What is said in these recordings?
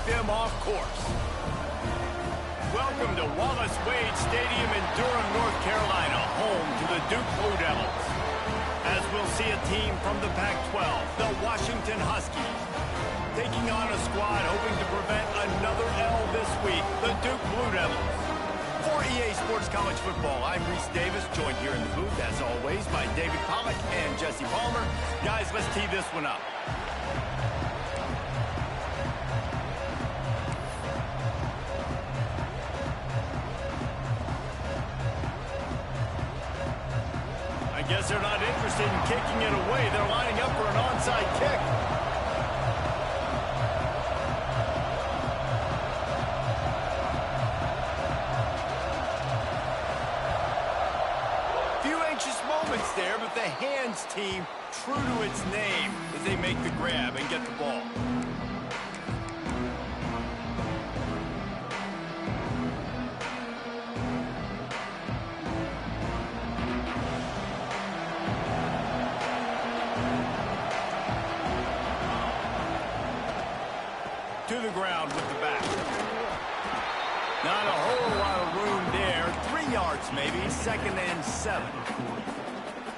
them off course. Welcome to Wallace Wade Stadium in Durham, North Carolina, home to the Duke Blue Devils. As we'll see a team from the Pac-12, the Washington Huskies, taking on a squad hoping to prevent another L this week, the Duke Blue Devils. For EA Sports College Football, I'm Reese Davis, joined here in the booth, as always, by David Pollack and Jesse Palmer. Guys, let's tee this one up. I guess they're not interested in kicking it away. They're lining up for an onside kick. Moments there, but the hands team true to its name as they make the grab and get the ball. To the ground with the back. Not a whole lot of room there. 3 yards maybe, 2nd and 7.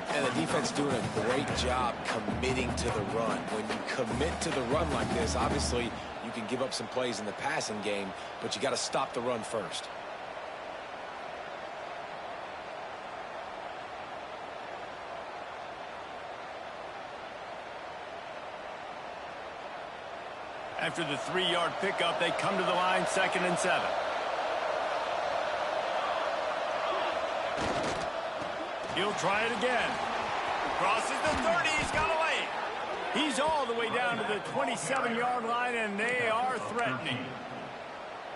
And the defense doing a great job committing to the run. When you commit to the run like this, obviously you can give up some plays in the passing game, but you got to stop the run first. After the 3-yard pickup, they come to the line, 2nd and 7. He'll try it again. Crosses the 30. He's got away. He's all the way down to the 27-yard line, and they are threatening.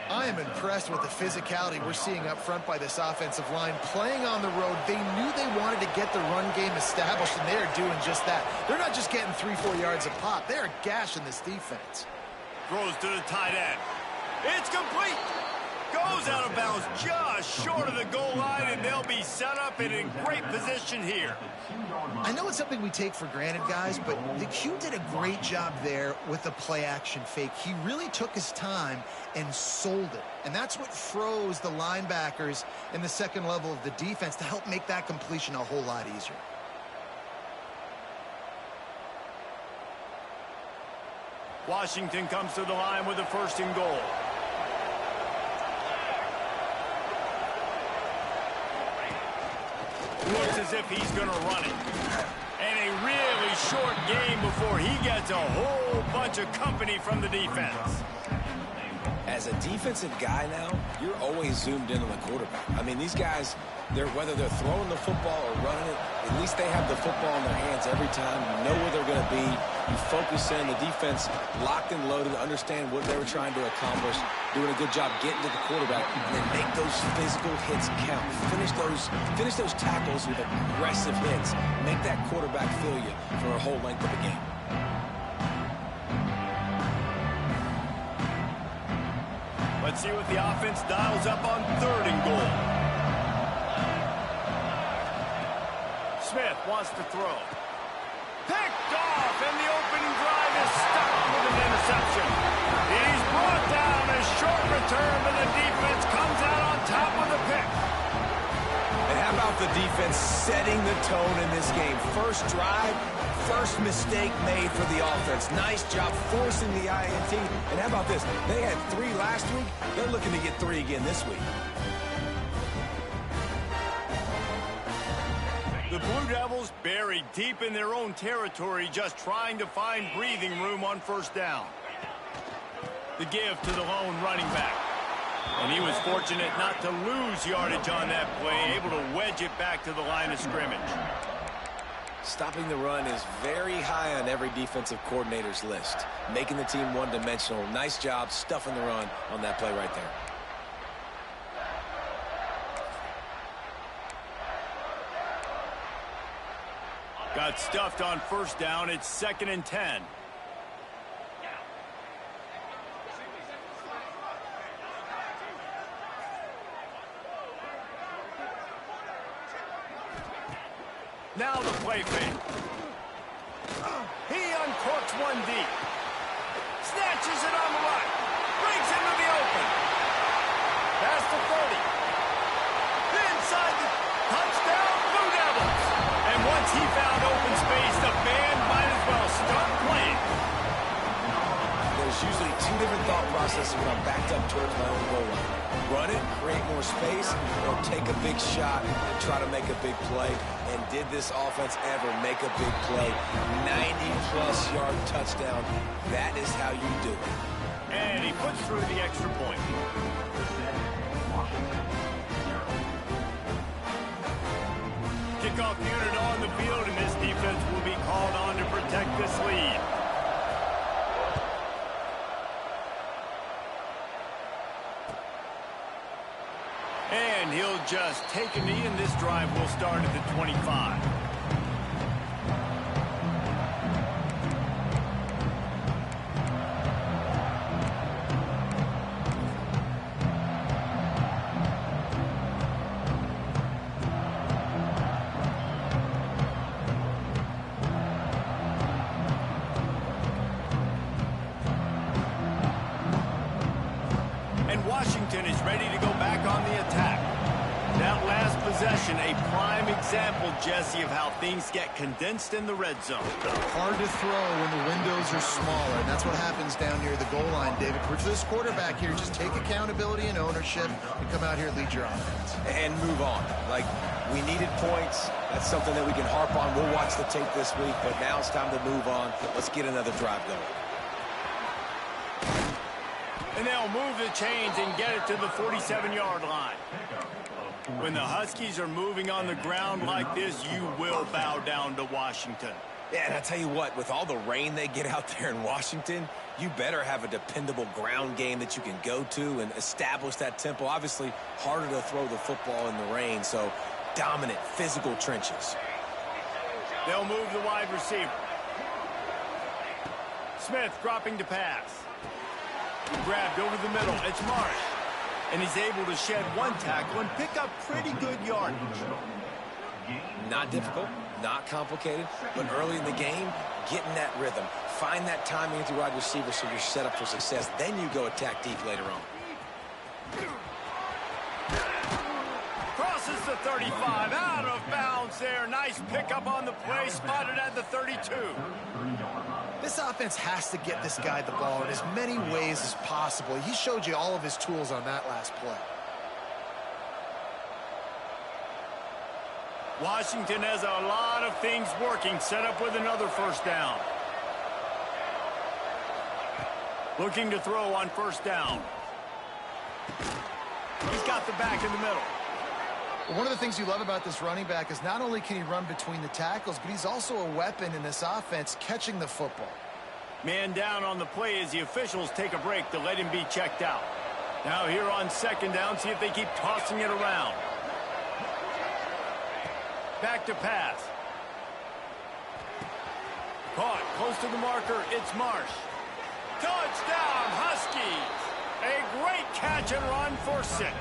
I am impressed with the physicality we're seeing up front by this offensive line. Playing on the road, they knew they wanted to get the run game established, and they are doing just that. They're not just getting 3-4 yards a pop. They are gashing this defense. Throws to the tight end. It's complete. Goes out of bounds just short of the goal line, and they'll be set up and in great position here. I know it's something we take for granted, guys, but the Q did a great job there with the play-action fake. He really took his time and sold it, and that's what froze the linebackers in the second level of the defense to help make that completion a whole lot easier. Washington comes to the line with a 1st and goal. Looks as if he's going to run it. And a really short game before he gets a whole bunch of company from the defense. As a defensive guy now, you're always zoomed in on the quarterback. I mean, these guys, whether they're throwing the football or running it, at least they have the football in their hands every time. You know where they're going to be. You focus in. The defense locked and loaded, understand what they were trying to accomplish, doing a good job getting to the quarterback, and then make those physical hits count. Finish those tackles with aggressive hits. Make that quarterback feel you for a whole length of the game. Let's see what the offense dials up on 3rd and goal. Smith wants to throw. Picked off, and the opening drive is stopped with an interception. He's brought down a short return, but the defense comes out on top with a pick. And how about the defense setting the tone in this game? First drive, first mistake made for the offense. Nice job forcing the INT. And how about this? They had 3 last week. They're looking to get 3 again this week. The Blue Devils buried deep in their own territory, just trying to find breathing room on 1st down. The give to the lone running back. And he was fortunate not to lose yardage on that play, able to wedge it back to the line of scrimmage. Stopping the run is very high on every defensive coordinator's list. Making the team one-dimensional. Nice job stuffing the run on that play right there. Got stuffed on 1st down. It's 2nd and 10. Now the play fake. He uncorks one deep. Snatches it on the right. There's usually two different thought processes when I'm backed up towards my own goal line. Run it, create more space, or take a big shot and try to make a big play. And did this offense ever make a big play? 90-plus yard touchdown. That is how you do it. And he puts through the extra point. Kickoff unit on the field, and this defense will be called on to protect this lead. And he'll just take a knee, and this drive will start at the 25. Washington is ready to go back on the attack. That last possession, a prime example, Jesse, of how things get condensed in the red zone. Hard to throw when the windows are smaller, and that's what happens down near the goal line, David. For this quarterback here, just take accountability and ownership and come out here and lead your offense. And move on. Like, we needed points. That's something that we can harp on. We'll watch the tape this week, but now it's time to move on. Let's get another drive going. And they'll move the chains and get it to the 47-yard line. When the Huskies are moving on the ground like this, you will bow down to Washington. Yeah, and I tell you what, with all the rain they get out there in Washington, you better have a dependable ground game that you can go to and establish that tempo. Obviously, harder to throw the football in the rain, so dominant, physical trenches. They'll move the wide receiver. Smith dropping to pass. Grabbed over the middle. It's Marsh. And he's able to shed one tackle and pick up pretty good yardage. Not difficult, not complicated, but early in the game, getting that rhythm. Find that timing with your wide receiver so you're set up for success. Then you go attack deep later on. Crosses the 35. Out of bounds there. Nice pickup on the play. Spotted at the 32. This offense has to get this guy the ball in as many ways as possible. He showed you all of his tools on that last play. Washington has a lot of things working. Set up with another first down. Looking to throw on first down. He's got the back in the middle. One of the things you love about this running back is not only can he run between the tackles, but he's also a weapon in this offense catching the football. Man down on the play as the officials take a break to let him be checked out. Now here on second down, see if they keep tossing it around. Back to pass. Caught close to the marker. It's Marsh. Touchdown, Huskies. A great catch and run for 6.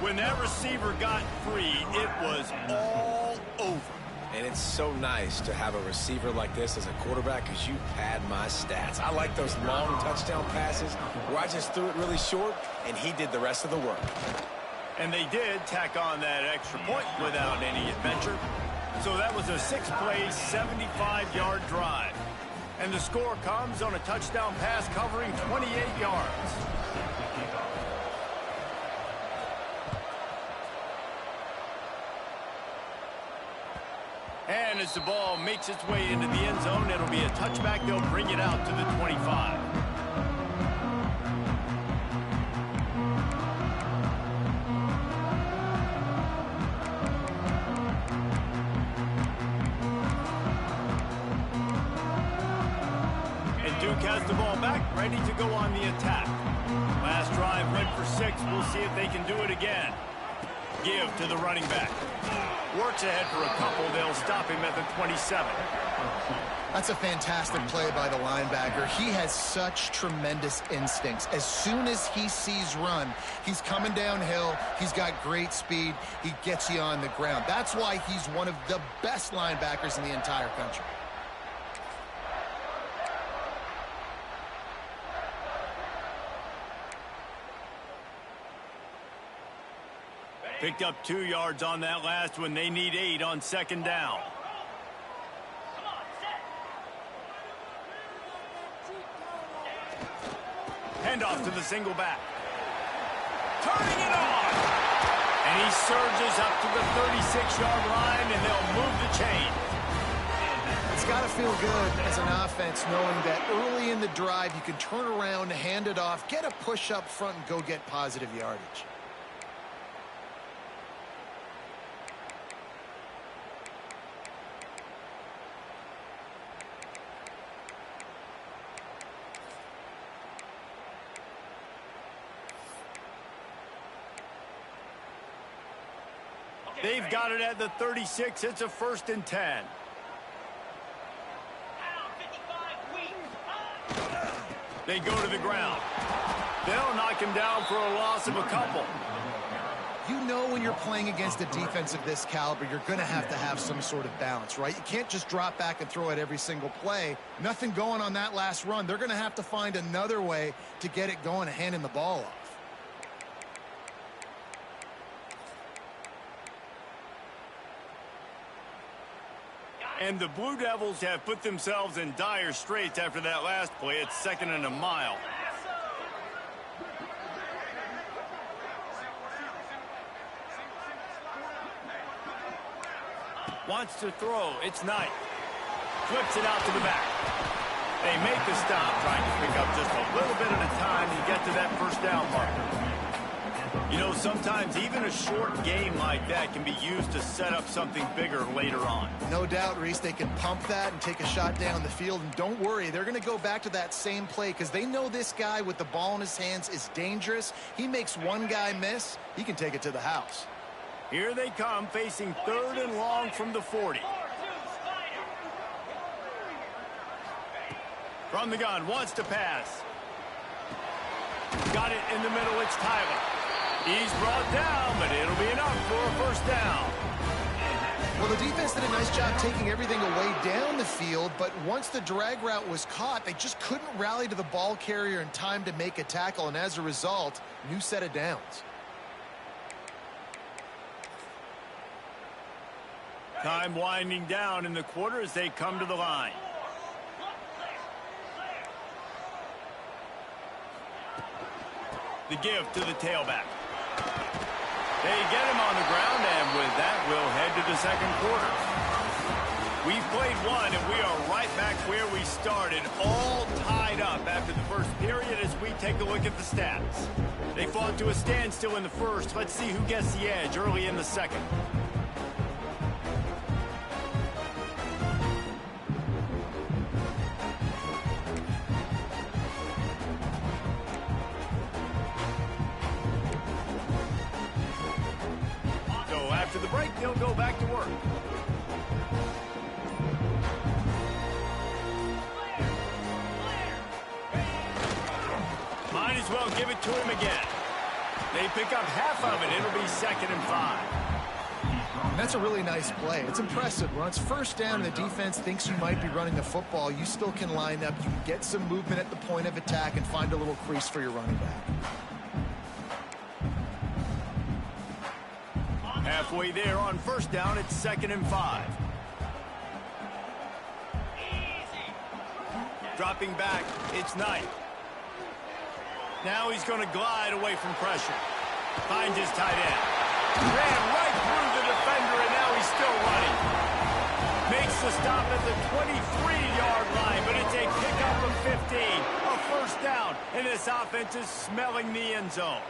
When that receiver got free, it was all over. And it's so nice to have a receiver like this as a quarterback because you pad my stats. I like those long touchdown passes where I just threw it really short and he did the rest of the work. And they did tack on that extra point without any adventure. So that was a 6-play, 75-yard drive. And the score comes on a touchdown pass covering 28 yards. And as the ball makes its way into the end zone, it'll be a touchback. They'll bring it out to the 25. And Duke has the ball back, ready to go on the attack. Last drive went for 6. We'll see if they can do it again. Give to the running back. Works ahead for a couple. They'll stop him at the 27. That's a fantastic play by the linebacker. He has such tremendous instincts. As soon as he sees run, he's coming downhill. He's got great speed. He gets you on the ground. That's why he's one of the best linebackers in the entire country. Picked up 2 yards on that last one. They need 8 on second down. Handoff to the single back. Turning it on. And he surges up to the 36-yard line, and they'll move the chain. It's got to feel good as an offense knowing that early in the drive you can turn around, hand it off, get a push up front, and go get positive yardage. They've got it at the 36. It's a 1st and 10. They go to the ground. They'll knock him down for a loss of a couple. You know when you're playing against a defense of this caliber, you're going to have some sort of balance, right? You can't just drop back and throw it every single play. Nothing going on that last run. They're going to have to find another way to get it going and handing the ball off. And the Blue Devils have put themselves in dire straits after that last play. It's 2nd and a mile. Wants to throw. It's Knight. Flips it out to the back. They make the stop, trying to pick up just a little bit at a time to get to that 1st down marker. You know, sometimes even a short game like that can be used to set up something bigger later on. No doubt, Reese, they can pump that and take a shot down the field. And don't worry, they're going to go back to that same play because they know this guy with the ball in his hands is dangerous. He makes one guy miss, he can take it to the house. Here they come, facing 3rd and long from the 40. From the gun, wants to pass. Got it in the middle, it's Tyler. He's brought down, but it'll be enough for a 1st down. Well, the defense did a nice job taking everything away down the field, but once the drag route was caught, they just couldn't rally to the ball carrier in time to make a tackle, and as a result, new set of downs. Time winding down in the quarter as they come to the line. The give to the tailback. They get him on the ground, and with that, we'll head to the 2nd quarter. We've played one, and we are right back where we started, all tied up after the 1st period as we take a look at the stats. They fought to a standstill in the 1st. Let's see who gets the edge early in the 2nd. After the break, they'll go back to work. Might as well give it to him again. They pick up half of it. It'll be 2nd and 5. And that's a really nice play. It's impressive. When it's 1st down and the defense thinks you might be running the football, you still can line up. You can get some movement at the point of attack and find a little crease for your running back. Halfway there on 1st down, it's 2nd and 5. Dropping back, it's Knight. Now he's going to glide away from pressure. Finds his tight end. Ran right through the defender, and now he's still running. Makes the stop at the 23-yard line, but it's a pickup of 15. A 1st down, and this offense is smelling the end zone.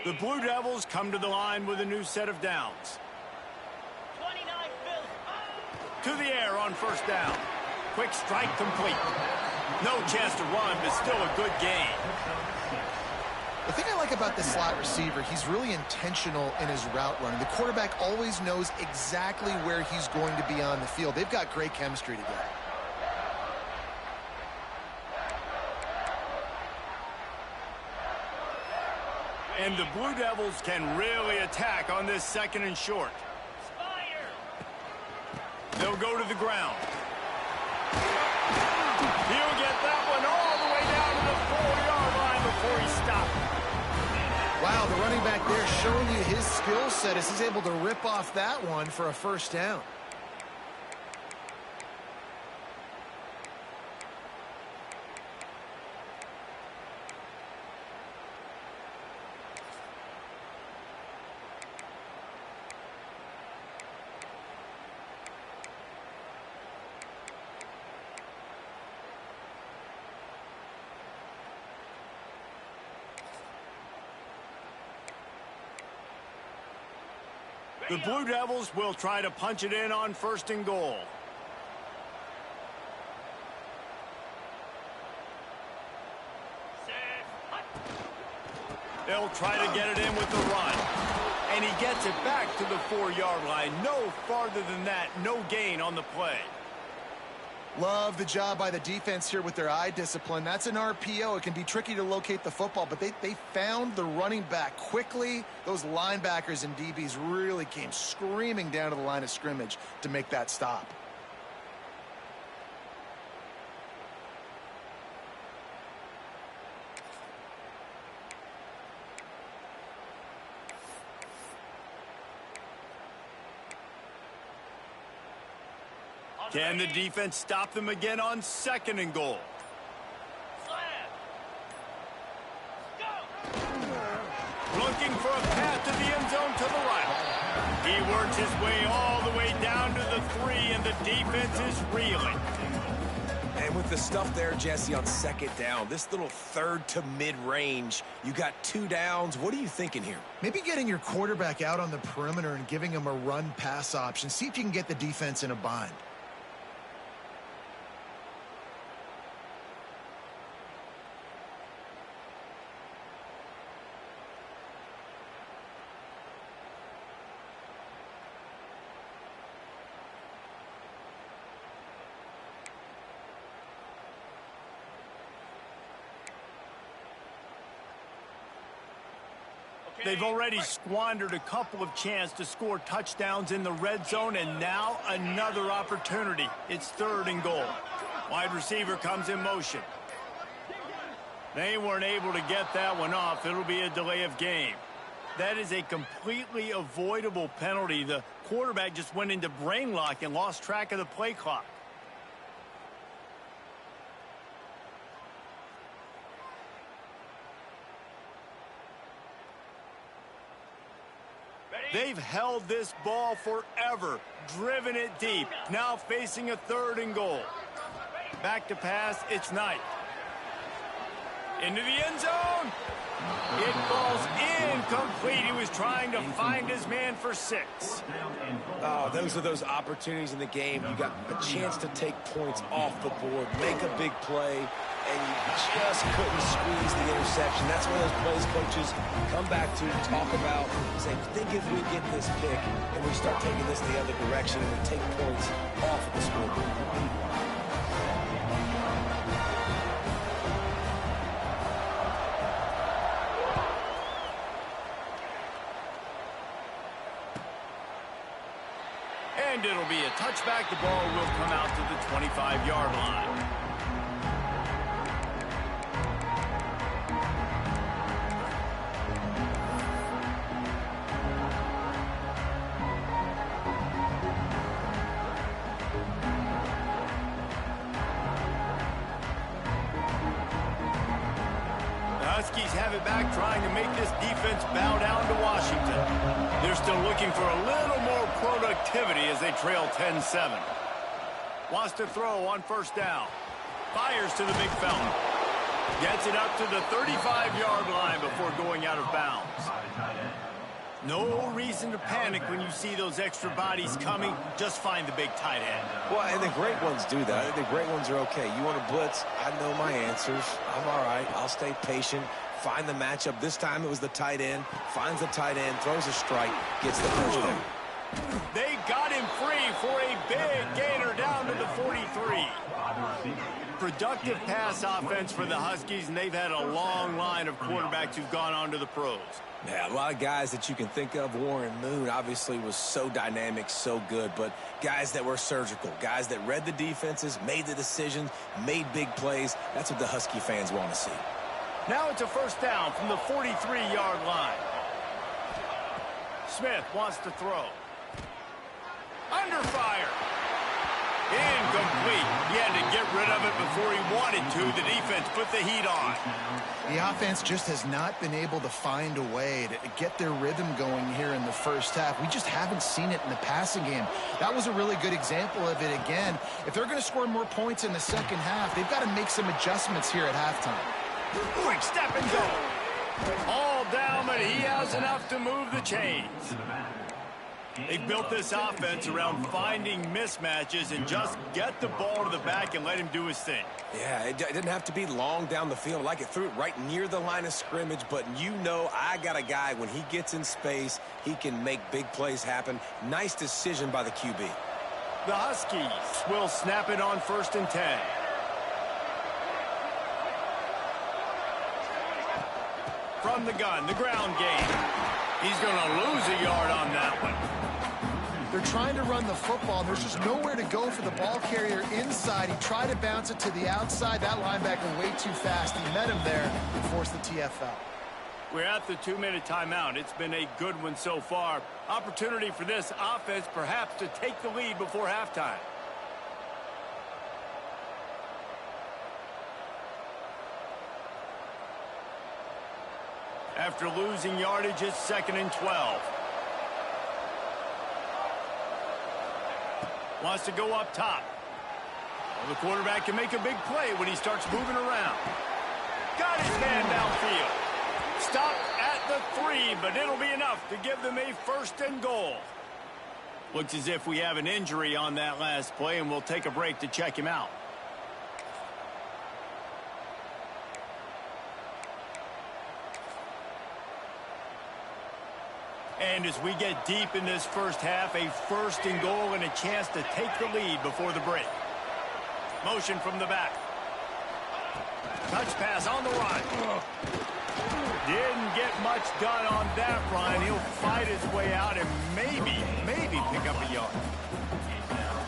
The Blue Devils come to the line with a new set of downs. To the air on 1st down. Quick strike complete. No chance to run, but still a good gain. The thing I like about the slot receiver, he's really intentional in his route running. The quarterback always knows exactly where he's going to be on the field. They've got great chemistry together. And the Blue Devils can really attack on this 2nd and short. They'll go to the ground. He'll get that one all the way down to the 4-yard line before he stopped. Wow, the running back there showing you his skill set as he's able to rip off that one for a first down. The Blue Devils will try to punch it in on 1st and goal. They'll try to get it in with the run. And he gets it back to the 4-yard line. No farther than that. No gain on the play. Love the job by the defense here with their eye discipline. That's an RPO. It can be tricky to locate the football, but they found the running back quickly. Those linebackers and DBs really came screaming down to the line of scrimmage to make that stop. Can the defense stop them again on 2nd and goal? Looking for a path to the end zone to the right. He works his way all the way down to the 3, and the defense is reeling. And with the stuff there, Jesse, on 2nd down, this little 3rd to mid-range, you got 2 downs. What are you thinking here? Maybe getting your quarterback out on the perimeter and giving him a run-pass option. See if you can get the defense in a bind. They've already squandered a couple of chances to score touchdowns in the red zone, and now another opportunity. It's 3rd and goal. Wide receiver comes in motion. They weren't able to get that one off. It'll be a delay of game. That is a completely avoidable penalty. The quarterback just went into brain lock and lost track of the play clock. They've held this ball forever, driven it deep, now facing a 3rd and goal. Back to pass, it's Knight. Into the end zone. It falls incomplete. He was trying to find his man for 6. Oh, those are those opportunities in the game. You got a chance to take points off the board, make a big play, and you just couldn't squeeze the interception. That's one of those plays coaches come back to, talk about, say, think if we get this pick and we start taking this the other direction and we take points off of the scoreboard. And it'll be a touchback. The ball will come out to the 25-yard line. The Huskies have it back, trying to make this defense bow down to Washington. They're still looking for a little more productivity as they trail 10-7. Wants to throw on 1st down. Fires to the big fella. Gets it up to the 35-yard line before going out of bounds. No reason to panic when you see those extra bodies coming. Just find the big tight end. Well, and the great ones do that. The great ones are okay. You want to blitz? I know my answers. I'm all right. I'll stay patient. Find the matchup. This time it was the tight end. Finds the tight end, throws a strike, gets the first down. They got him free for a big gainer down to the 43. productive pass offense for the Huskies, and they've had a long line of quarterbacks who've gone on to the pros. Yeah, a lot of guys that you can think of. Warren Moon obviously was so dynamic, so good, but guys that were surgical, guys that read the defenses, made the decisions, made big plays. That's what the Husky fans want to see. Now it's a first down from the 43-yard line. Smith wants to throw. Under fire. Incomplete. He had to get rid of it before he wanted to. The defense put the heat on. The offense just has not been able to find a way to get their rhythm going here in the first half. We just haven't seen it in the passing game. That was a really good example of it again. If they're going to score more points in the second half, they've got to make some adjustments here at halftime. Quick step and go. All down, but he has enough to move the chains. They've built this offense around finding mismatches and just get the ball to the back and let him do his thing. Yeah, it didn't have to be long down the field. Like it threw it right near the line of scrimmage, but you know I got a guy, when he gets in space, he can make big plays happen. Nice decision by the QB. The Huskies will snap it on 1st and 10. From the gun, the ground game. He's going to lose a yard on that one. They're trying to run the football. There's just nowhere to go for the ball carrier inside. He tried to bounce it to the outside. That linebacker way too fast. He met him there and forced the TFL. We're at the 2-minute timeout. It's been a good one so far. Opportunity for this offense perhaps to take the lead before halftime. After losing yardage, it's 2nd and 12. Wants to go up top. Well, the quarterback can make a big play when he starts moving around. Got his man downfield. Stopped at the 3, but it'll be enough to give them a 1st and goal. Looks as if we have an injury on that last play, and we'll take a break to check him out. And as we get deep in this first half, a 1st and goal and a chance to take the lead before the break. Motion from the back. Touch pass on the run. Didn't get much done on that run. He'll fight his way out and maybe pick up a yard.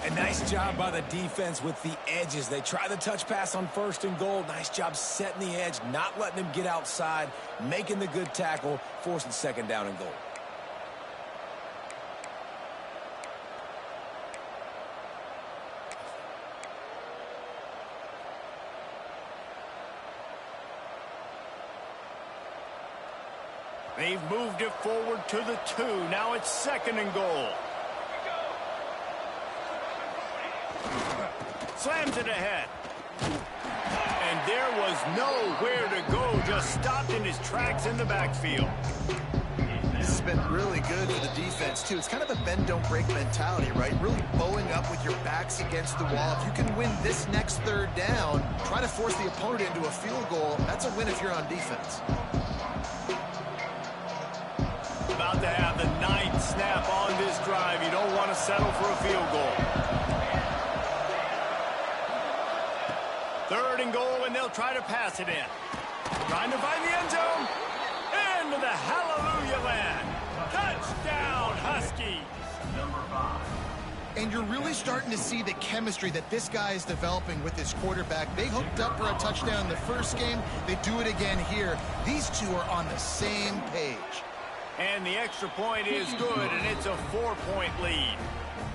A nice job by the defense with the edges. They try the touch pass on 1st and goal. Nice job setting the edge, not letting him get outside, making the good tackle, forcing 2nd down and goal. They've moved it forward to the 2. Now it's 2nd and goal. Slams it ahead. And there was nowhere to go. Just stopped in his tracks in the backfield. This has been really good for the defense, too. It's kind of a bend-don't-break mentality, right? Really bowing up with your backs against the wall. If you can win this next 3rd down, try to force the opponent into a field goal. That's a win if you're on defense. About to have the 9th snap on this drive. You don't want to settle for a field goal. 3rd and goal, and they'll try to pass it in. Trying to find the end zone. Into the hallelujah land. Touchdown, Huskies. And you're really starting to see the chemistry that this guy is developing with his quarterback. They hooked up for a touchdown in the first game. They do it again here. These two are on the same page. And the extra point is good, and it's a 4-point lead.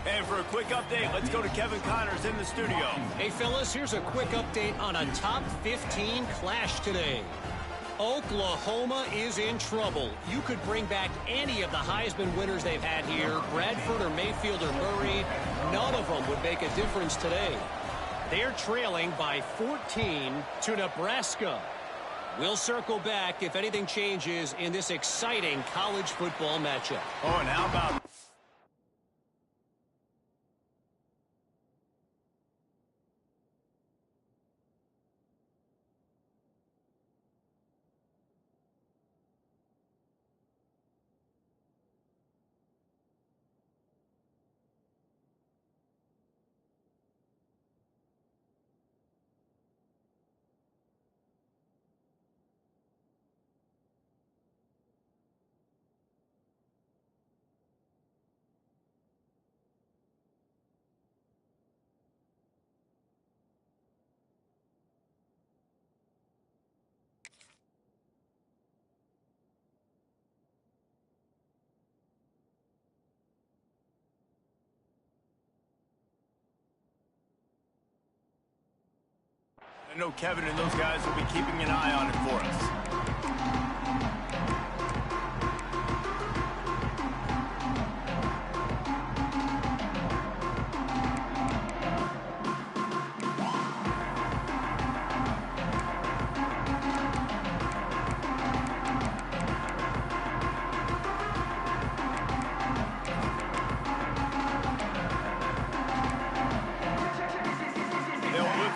And for a quick update, let's go to Kevin Connors in the studio. Hey, fellas, here's a quick update on a top 15 clash today. Oklahoma is in trouble. You could bring back any of the Heisman winners they've had here, Bradford or Mayfield or Murray. None of them would make a difference today. They're trailing by 14 to Nebraska. We'll circle back if anything changes in this exciting college football matchup. Oh, and how about... I know Kevin and those guys will be keeping an eye on it for us.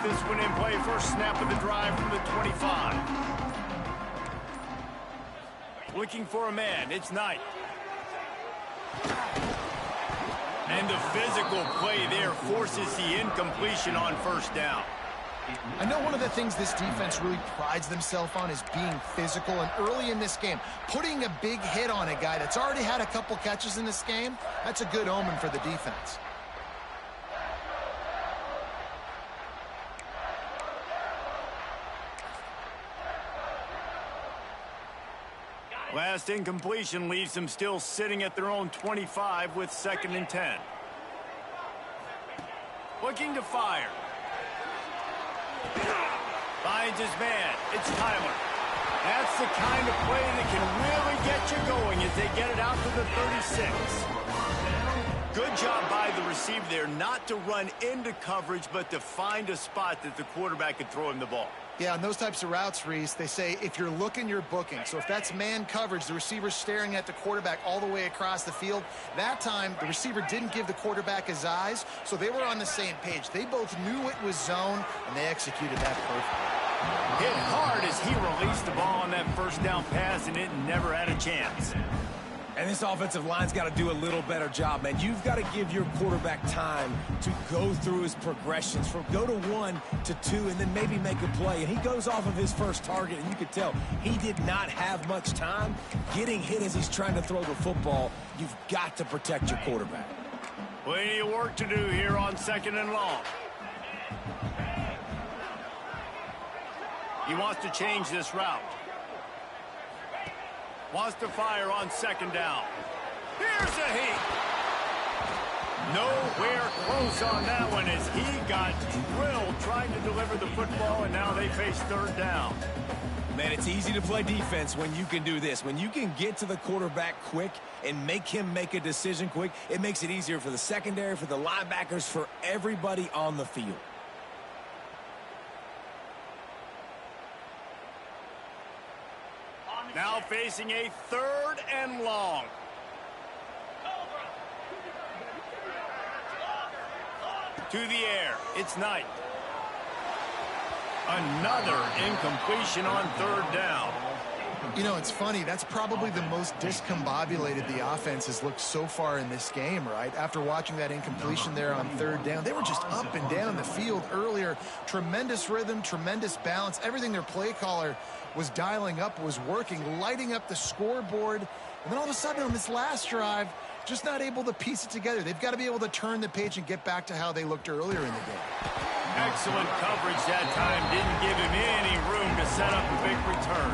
This one in play, first snap of the drive from the 25. Looking for a man, it's Knight. And the physical play there forces the incompletion on first down. I know one of the things this defense really prides themselves on is being physical, and early in this game, putting a big hit on a guy that's already had a couple catches in this game, that's a good omen for the defense. Last incompletion leaves them still sitting at their own 25 with 2nd and 10. Looking to fire. Finds his man. It's Tyler. That's the kind of play that can really get you going as they get it out to the 36. Good job by the receiver there not to run into coverage, but to find a spot that the quarterback could throw him the ball. Yeah, on those types of routes, Reese, they say if you're looking, you're booking. So if that's man coverage, the receiver's staring at the quarterback all the way across the field. That time, the receiver didn't give the quarterback his eyes, so they were on the same page. They both knew it was zone, and they executed that perfectly. Hit hard as he released the ball on that first down pass, and it never had a chance. And this offensive line's got to do a little better job, man. You've got to give your quarterback time to go through his progressions from go to 1 to 2 and then maybe make a play. And he goes off of his first target, and you could tell he did not have much time getting hit as he's trying to throw the football. You've got to protect your quarterback. Plenty of work to do here on 2nd and long. He wants to change this route. Wants to fire on 2nd down. Here's a heat. Nowhere close on that one as he got drilled trying to deliver the football, and now they face 3rd down. Man, it's easy to play defense when you can do this. When you can get to the quarterback quick and make him make a decision quick, it makes it easier for the secondary, for the linebackers, for everybody on the field. Now facing a 3rd and long. To the air, it's Knight. Another incompletion on 3rd down. You know, it's funny. That's probably the most discombobulated the offense has looked so far in this game, right? After watching that incompletion there on 3rd down, they were just up and down the field earlier. Tremendous rhythm, tremendous balance. Everything their play caller was dialing up was working, lighting up the scoreboard. And then all of a sudden on this last drive, just not able to piece it together. They've got to be able to turn the page and get back to how they looked earlier in the game. Excellent coverage that time. Didn't give him any room to set up a big return.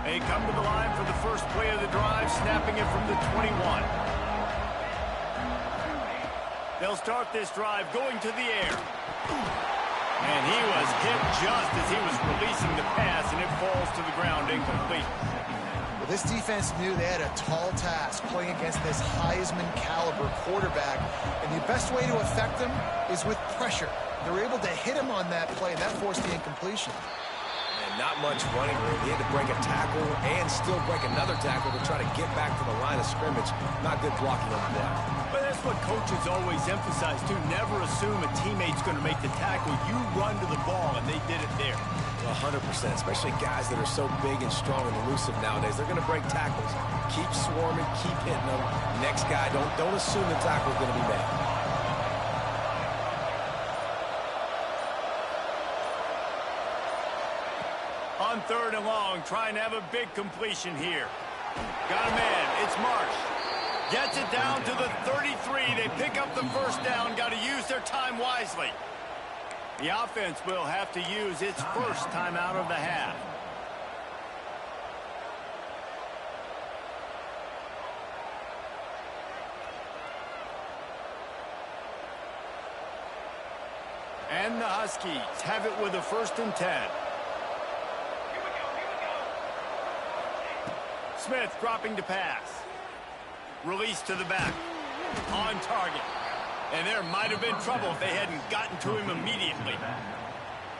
They come to the line for the first play of the drive, snapping it from the 21. They'll start this drive going to the air. And he was hit just as he was releasing the pass, and it falls to the ground incomplete. Well, this defense knew they had a tall task playing against this Heisman caliber quarterback, and the best way to affect him is with pressure. They were able to hit him on that play, and that forced the incompletion. Not much running room. He had to break a tackle and still break another tackle to try to get back to the line of scrimmage. Not good blocking on the play. But that's what coaches always emphasize, too. Never assume a teammate's going to make the tackle. You run to the ball, and they did it there. 100%, especially guys that are so big and strong and elusive nowadays. They're going to break tackles. Keep swarming, keep hitting them. Next guy, don't assume the tackle's going to be made. On 3rd and long, trying to have a big completion here. Got a man. It's Marsh. Gets it down to the 33. They pick up the first down. Got to use their time wisely. The offense will have to use its first timeout of the half. And the Huskies have it with a 1st and 10. Smith dropping to pass. Release to the back. On target. And there might have been trouble if they hadn't gotten to him immediately.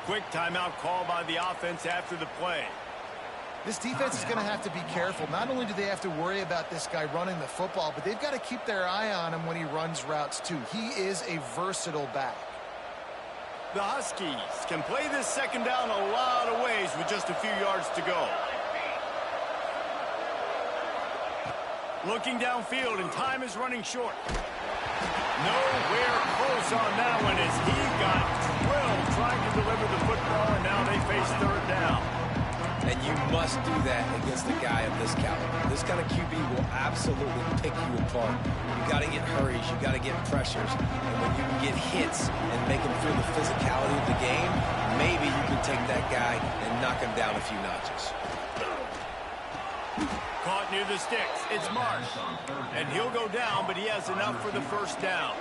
Quick timeout call by the offense after the play. This defense is going to have to be careful. Not only do they have to worry about this guy running the football, but they've got to keep their eye on him when he runs routes too. He is a versatile back. The Huskies can play this 2nd down a lot of ways with just a few yards to go. Looking downfield, and time is running short. Nowhere close on that one as he got drilled trying to deliver the football, and now they face 3rd down. And you must do that against a guy of this caliber. This kind of QB will absolutely pick you apart. You got to get hurries. You got to get pressures. And when you can get hits and make him feel the physicality of the game, maybe you can take that guy and knock him down a few notches. Caught near the sticks. It's Marsh. And he'll go down, but he has enough for the 1st down.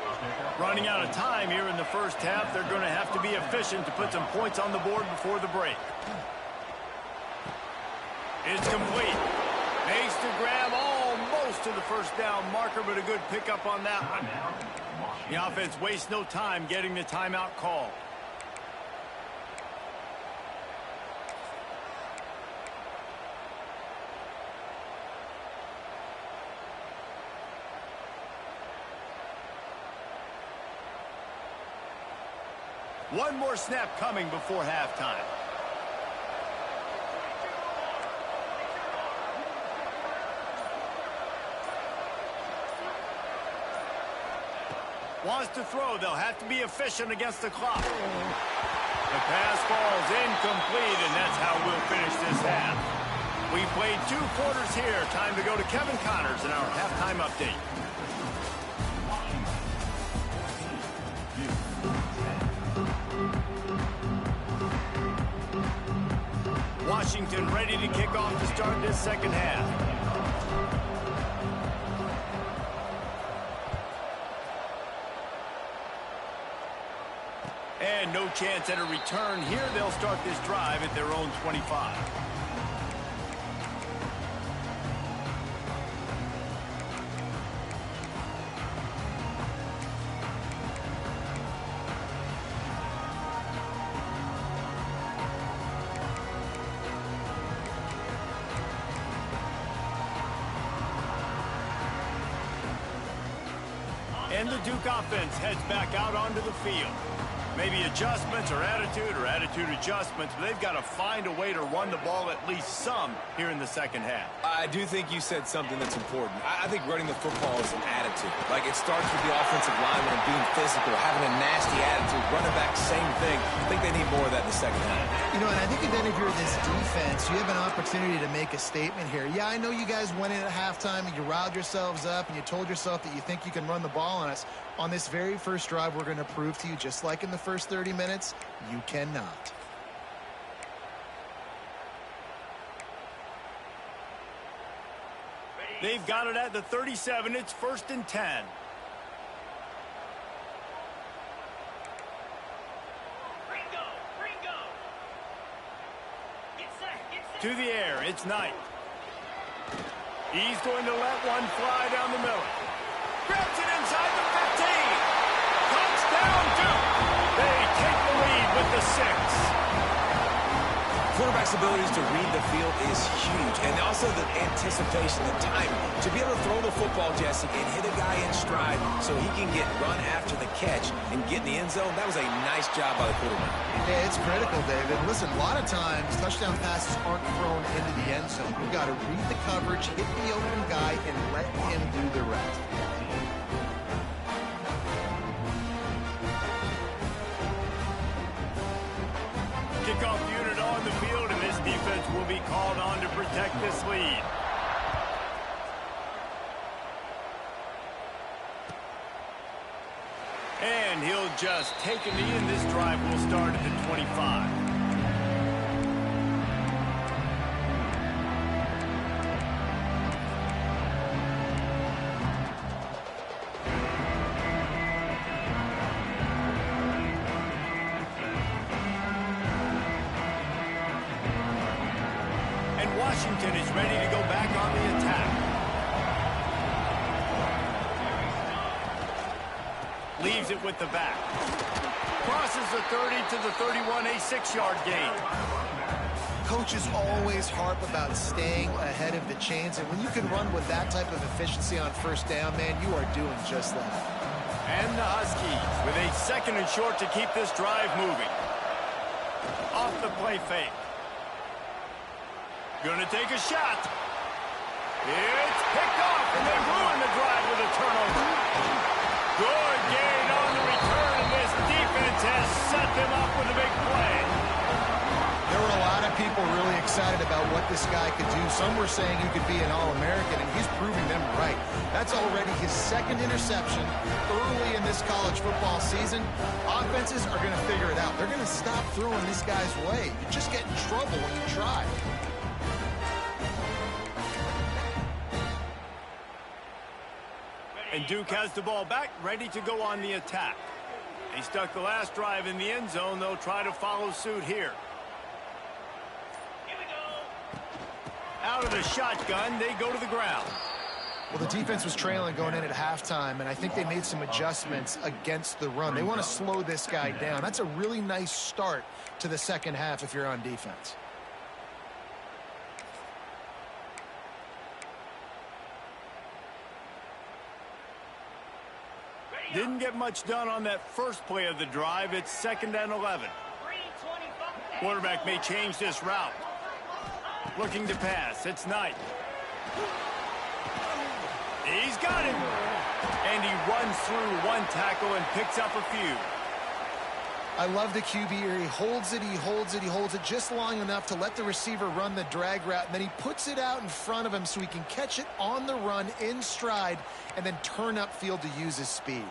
Running out of time here in the 1st half, they're going to have to be efficient to put some points on the board before the break. It's complete. Makes to grab almost to the 1st down marker, but a good pickup on that one. The offense wastes no time getting the timeout call. One more snap coming before halftime. Wants to throw. They'll have to be efficient against the clock. The pass falls incomplete, and that's how we'll finish this half. We played 2 quarters here. Time to go to Kevin Connors in our halftime update. Washington ready to kick off to start this 2nd half. And no chance at a return here. They'll start this drive at their own 25. And the Duke offense heads back out onto the field. Maybe adjustments or attitude adjustments, but they've got to find a way to run the ball at least some here in the 2nd half. I do think you said something that's important. I think running the football is an attitude. Like, it starts with the offensive lineman being physical, having a nasty attitude. Running back, same thing. I think they need more of that in the 2nd half. You know, and I think then if you're this defense, you have an opportunity to make a statement here. Yeah, I know you guys went in at halftime and you riled yourselves up and you told yourself that you think you can run the ball on us. On this very first drive, we're going to prove to you, just like in the first 30 minutes, you cannot. They've got it at the 37. It's 1st and 10. To the air, it's Knight. He's going to let one fly down the middle. Grabs it inside the 15. Touchdown, Duke. They take the lead with the 6. Quarterback's abilities to read the field is huge, and also the anticipation, the timing. To be able to throw the football, Jesse, and hit a guy in stride so he can get run after the catch and get in the end zone, that was a nice job by the quarterback. Yeah, it's critical, David. Listen, a lot of times touchdown passes aren't thrown into the end zone. You've got to read the coverage, hit the open guy, and let him do the rest. Kickoff unit on the field, and this defense will be called on to protect this lead. And he'll just take a knee, and this drive will start at the 25. Washington is ready to go back on the attack. Leaves it with the back. Crosses the 30 to the 31, a 6-yard gain. Coaches always harp about staying ahead of the chains, and when you can run with that type of efficiency on first down, man, you are doing just that. And the Huskies with a 2nd and short to keep this drive moving. Off the play fake. Gonna take a shot. It's picked off, and they ruin the drive with a turnover. Good gain on the return, and this defense has set them up with a big play. There were a lot of people really excited about what this guy could do. Some were saying he could be an All-American, and he's proving them right. That's already his 2nd interception early in this college football season. Offenses are going to figure it out. They're going to stop throwing this guy's way. You just get in trouble when you try. And Duke has the ball back, ready to go on the attack. They stuck the last drive in the end zone. They'll try to follow suit here. Out of the shotgun, they go to the ground. Well, the defense was trailing going in at halftime, and I think they made some adjustments against the run. They want to slow this guy down. That's a really nice start to the second half if you're on defense. Didn't get much done on that first play of the drive. It's 2nd and 11. Quarterback may change this route. Looking to pass. It's Knight. He's got him. And he runs through one tackle and picks up a few. I love the QB here. He holds it, he holds it, he holds it just long enough to let the receiver run the drag route, and then he puts it out in front of him so he can catch it on the run in stride and then turn upfield to use his speed.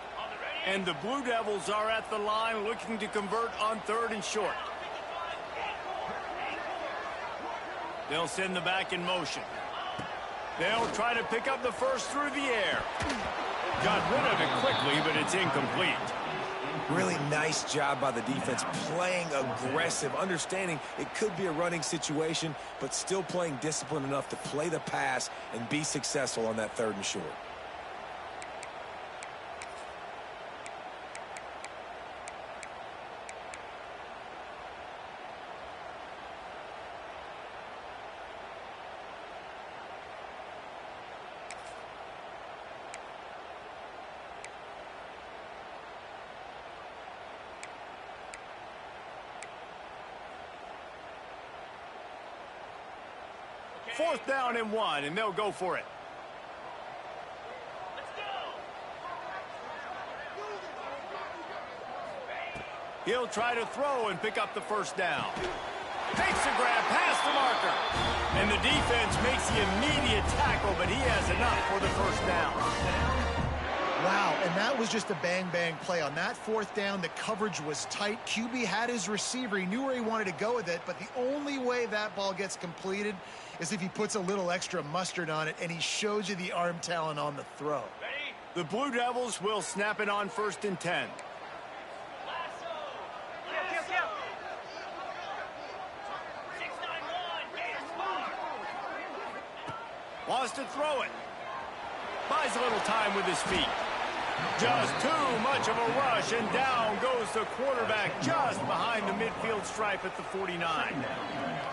And the Blue Devils are at the line looking to convert on 3rd and short. They'll send the back in motion. They'll try to pick up the first through the air. Got rid of it quickly, but it's incomplete. Really nice job by the defense, playing aggressive, understanding it could be a running situation, but still playing disciplined enough to play the pass and be successful on that 3rd and short. Fourth down and 1, and they'll go for it. He'll try to throw and pick up the first down. Takes the grab past the marker. And the defense makes the immediate tackle, but he has enough for the first down. Wow, and that was just a bang-bang play. On that 4th down, the coverage was tight. QB had his receiver. He knew where he wanted to go with it, but the only way that ball gets completed is if he puts a little extra mustard on it, and he shows you the arm talent on the throw. The Blue Devils will snap it on 1st and 10. Wants to throw it. Buys a little time with his feet. Just too much of a rush, and down goes the quarterback just behind the midfield stripe at the 49.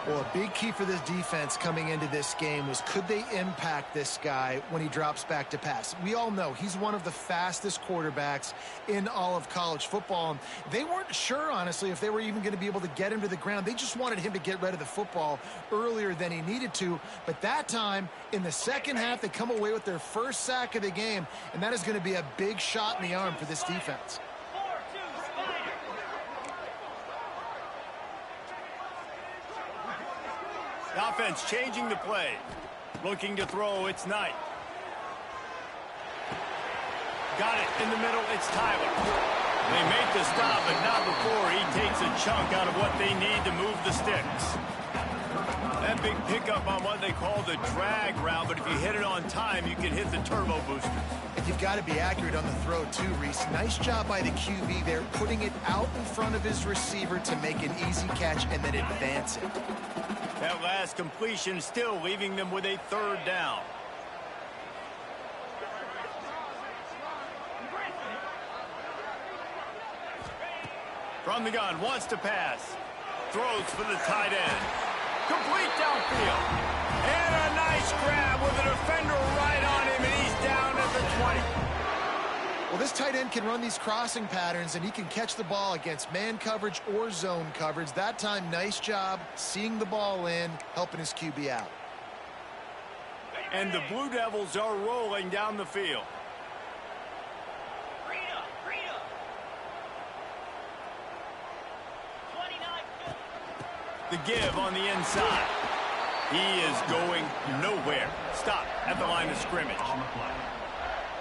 Well, a big key for this defense coming into this game was could they impact this guy when he drops back to pass. We all know he's one of the fastest quarterbacks in all of college football. They weren't sure, honestly, if they were even going to be able to get him to the ground. They just wanted him to get rid of the football earlier than he needed to. But that time, in the second half, they come away with their first sack of the game, and that is going to be a big shot in the arm for this defense. The offense changing the play. Looking to throw, it's Knight. Got it in the middle, it's Tyler. They make the stop, but not before he takes a chunk out of what they need to move the sticks. That big pickup on what they call the drag route, but if you hit it on time, you can hit the turbo booster. And you've got to be accurate on the throw too, Reese. Nice job by the QB there, putting it out in front of his receiver to make an easy catch and then advance it. That last completion still leaving them with a third down. From the gun, wants to pass. Throws for the tight end. Complete downfield. And a nice grab with a defender right on him, and he's down at the 20. Well, this tight end can run these crossing patterns, and he can catch the ball against man coverage or zone coverage. That time, nice job seeing the ball in, helping his QB out. And the Blue Devils are rolling down the field. The give on the inside. He is going nowhere. Stop at the line of scrimmage.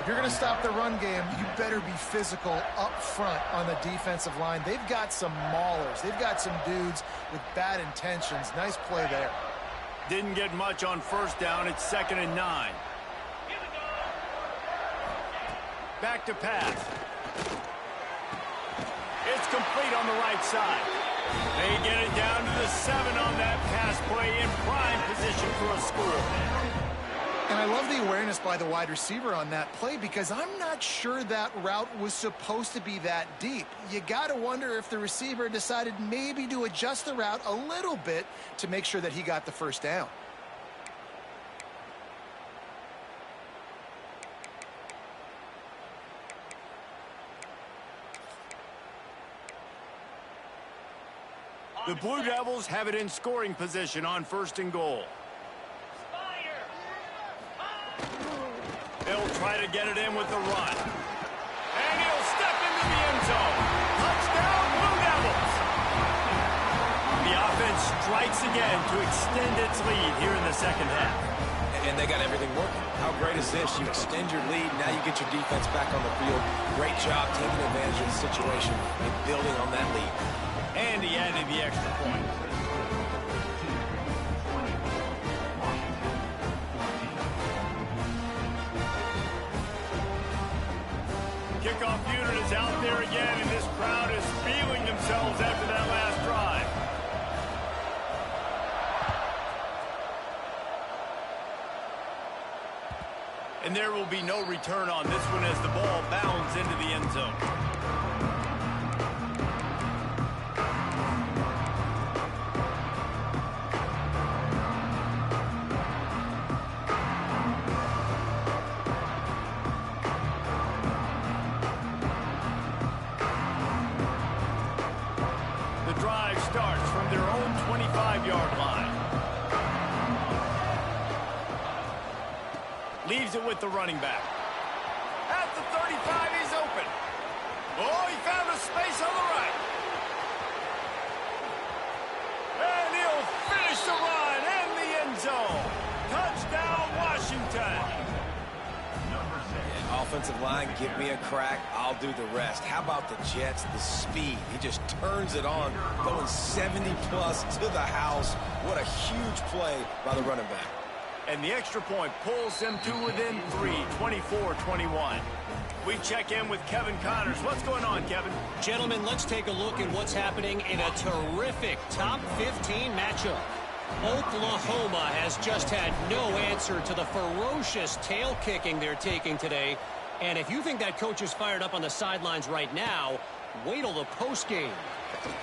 If you're going to stop the run game, you better be physical up front on the defensive line. They've got some maulers. They've got some dudes with bad intentions. Nice play there. Didn't get much on first down. It's 2nd and 9. Back to pass. It's complete on the right side. They get it down to the 7 on that pass play in prime position for a score. And I love the awareness by the wide receiver on that play because I'm not sure that route was supposed to be that deep. You got to wonder if the receiver decided maybe to adjust the route a little bit to make sure that he got the first down. The Blue Devils have it in scoring position on 1st and goal. They'll try to get it in with the run. And he'll step into the end zone. Touchdown, Blue Devils. The offense strikes again to extend its lead here in the 2nd half. And they got everything working. How great is this? You extend your lead, now you get your defense back on the field. Great job taking advantage of the situation and building on that lead. And he added the extra point. Kickoff unit is out there again, and this crowd is feeling themselves after that last drive. And there will be no return on this one as the ball bounds into the end zone. Starts from their own 25-yard line. Leaves it with the running back. At the 35, he's open. Oh, he found a space on the right. And he'll finish the run in the end zone. Touchdown, Washington. Offensive line, give me a crack, I'll do the rest. How about the Jets, the speed? He just turns it on, going 70-plus to the house. What a huge play by the running back. And the extra point pulls them to within 3, 24-21. We check in with Kevin Connors. What's going on, Kevin? Gentlemen, let's take a look at what's happening in a terrific top 15 matchup. Oklahoma has just had no answer to the ferocious tail kicking they're taking today. And if you think that coach is fired up on the sidelines right now, wait till the postgame.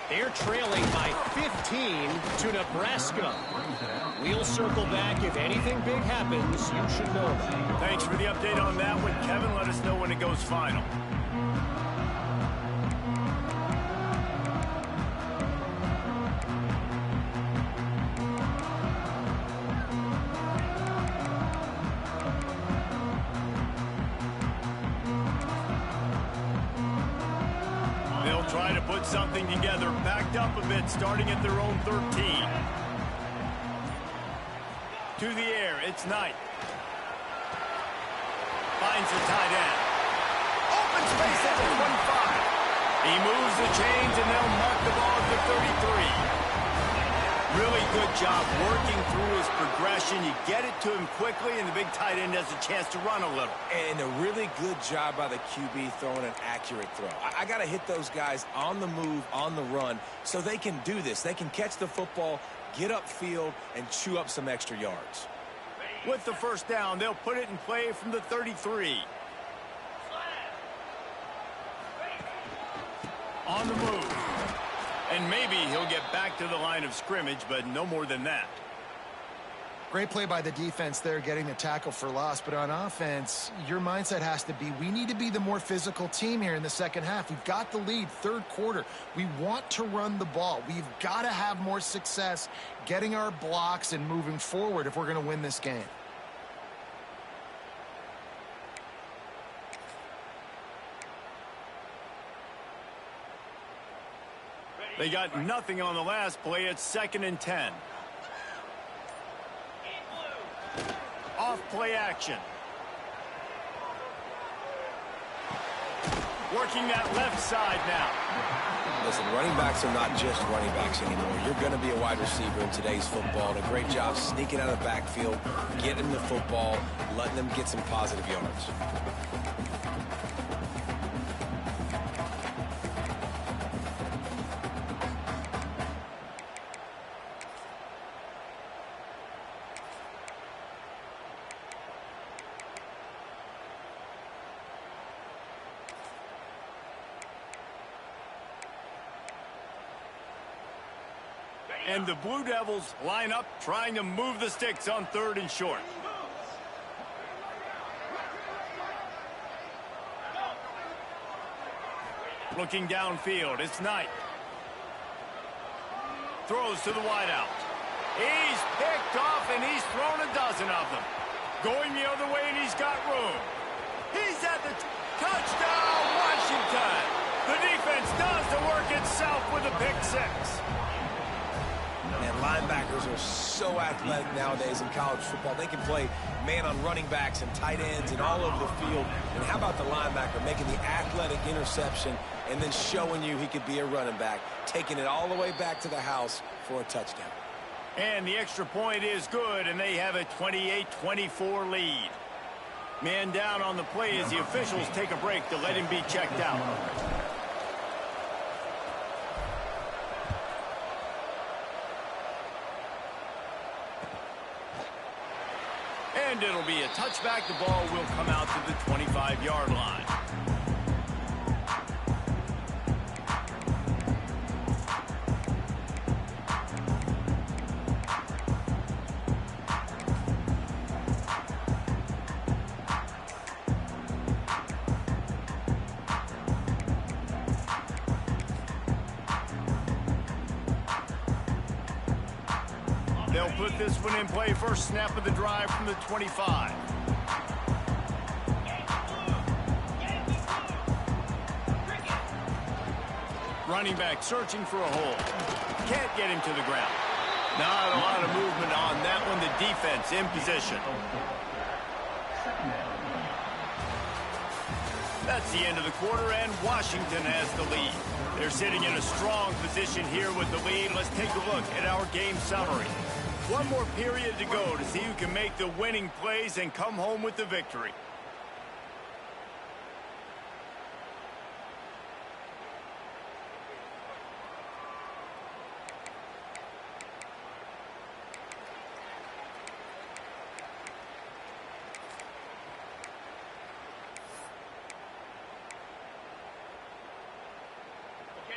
They're trailing by 15 to Nebraska. We'll circle back. If anything big happens, you should know that. Thanks for the update on that one, Kevin. Let us know when it goes final. Try to put something together, backed up a bit, starting at their own 13. To the air, it's Knight. Finds the tight end. Open space at the 25. He moves the chains, and they'll mark the ball at the 33. Really good job working through his progression. You get it to him quickly, and the big tight end has a chance to run a little. And a really good job by the QB throwing an accurate throw. I got to hit those guys on the move, on the run, so they can do this. They can catch the football, get upfield, and chew up some extra yards. With the first down, they'll put it in play from the 33. On the move. And maybe he'll get back to the line of scrimmage, but no more than that. Great play by the defense there, getting the tackle for loss. But on offense, your mindset has to be, we need to be the more physical team here in the second half. We've got the lead, third quarter. We want to run the ball. We've got to have more success getting our blocks and moving forward if we're going to win this game. They got nothing on the last play. It's 2nd and 10. Off play action. Working that left side now. Listen, running backs are not just running backs anymore. You're going to be a wide receiver in today's football. And a great job sneaking out of the backfield, getting the football, letting them get some positive yards. And the Blue Devils line up trying to move the sticks on 3rd and short. Looking downfield, it's Knight. Throws to the wideout. He's picked off and he's thrown a dozen of them. Going the other way and he's got room. He's at the touchdown, Washington. The defense does the work itself with a pick 6. And linebackers are so athletic nowadays in college football. They can play man on running backs and tight ends and all over the field. And how about the linebacker making the athletic interception and then showing you he could be a running back, taking it all the way back to the house for a touchdown. And the extra point is good, and they have a 28-24 lead. Man down on the play as the officials take a break to let him be checked out. And it'll be a touchback. The ball will come out to the 25-yard line. They'll put this one in play. First snap of the drive from the 25. Running back searching for a hole. Can't get him to the ground. Not a lot of movement on that one. The defense in position. That's the end of the quarter, and Washington has the lead. They're sitting in a strong position here with the lead. Let's take a look at our game summary. One more period to go to see who can make the winning plays and come home with the victory.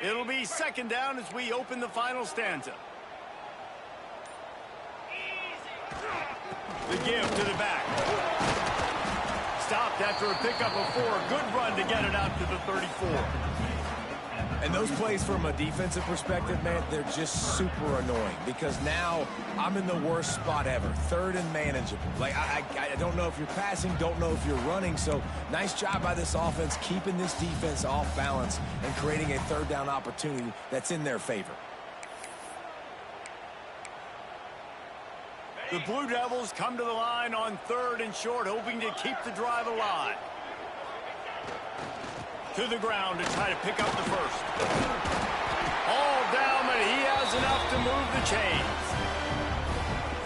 It'll be second down as we open the final stanza. The give to the back. Stopped after a pickup of 4. Good run to get it out to the 34. And those plays from a defensive perspective, man, they're just super annoying because now I'm in the worst spot ever. 3rd and manageable. Like, I don't know if you're passing, don't know if you're running. So nice job by this offense keeping this defense off balance and creating a 3rd down opportunity that's in their favor. The Blue Devils come to the line on 3rd and short, hoping to keep the drive alive. To the ground to try to pick up the first. All down, but he has enough to move the chains.